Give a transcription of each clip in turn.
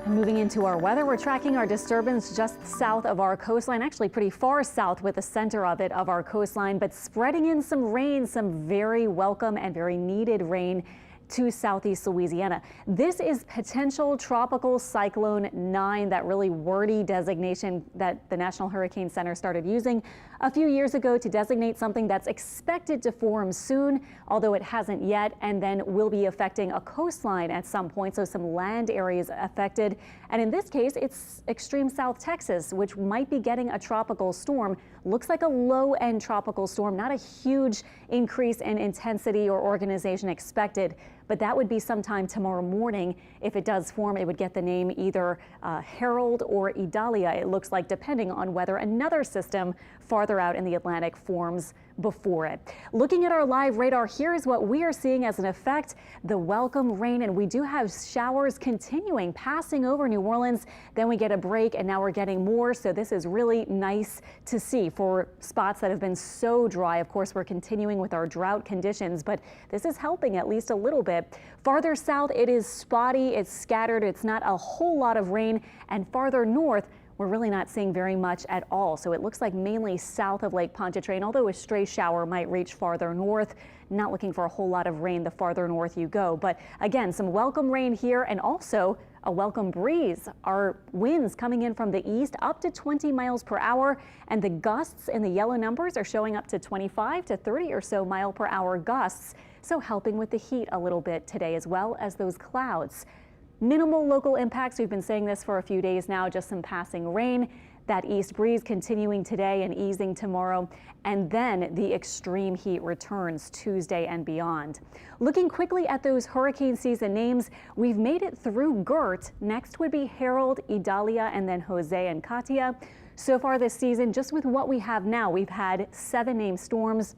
Moving into our weather, we're tracking our disturbance just south of our coastline, actually pretty far south with the center of it of our coastline, but spreading in some rain, some very welcome and very needed rain to southeast Louisiana. This is potential Tropical Cyclone 9, that really wordy designation that the National Hurricane Center started using a few years ago to designate something that's expected to form soon, although it hasn't yet, and then will be affecting a coastline at some point, so some land areas affected. And in this case, it's extreme South Texas, which might be getting a tropical storm. Looks like a low-end tropical storm, not a huge increase in intensity or organization expected, but that would be sometime tomorrow morning. If it does form, it would get the name either Harold or Idalia, it looks like, depending on whether another system farther out in the Atlantic forms before it. Looking at our live radar, here is what we are seeing as an effect, the welcome rain, and we do have showers continuing, passing over New Orleans. Then we get a break, and now we're getting more, so this is really nice to see for spots that have been so dry. Of course, we're continuing with our drought conditions, but this is helping at least a little bit. Farther south, it is spotty, it's scattered, it's not a whole lot of rain, and farther north, we're really not seeing very much at all. So it looks like mainly south of Lake Pontchartrain, although a stray shower might reach farther north. Not looking for a whole lot of rain the farther north you go. But again, some welcome rain here and also a welcome breeze. Our winds coming in from the east up to 20 miles per hour, and the gusts in the yellow numbers are showing up to 25 to 30 or so mile per hour gusts. So helping with the heat a little bit today, as well as those clouds. Minimal local impacts. We've been saying this for a few days now, just some passing rain. That east breeze continuing today and easing tomorrow, and then the extreme heat returns Tuesday and beyond. Looking quickly at those hurricane season names, we've made it through Gert. Next would be Harold, Idalia, and then Jose and Katia. So far this season, just with what we have now, we've had 7 named storms.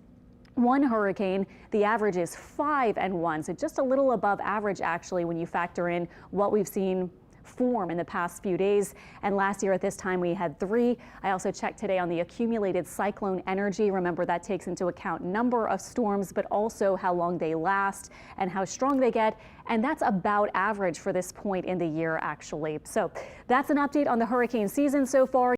1 hurricane. The average is 5 and 1, so just a little above average actually when you factor in what we've seen form in the past few days. And last year at this time we had 3. I also checked today on the accumulated cyclone energy. Remember, that takes into account number of storms, but also how long they last and how strong they get. And that's about average for this point in the year actually. So that's an update on the hurricane season so far.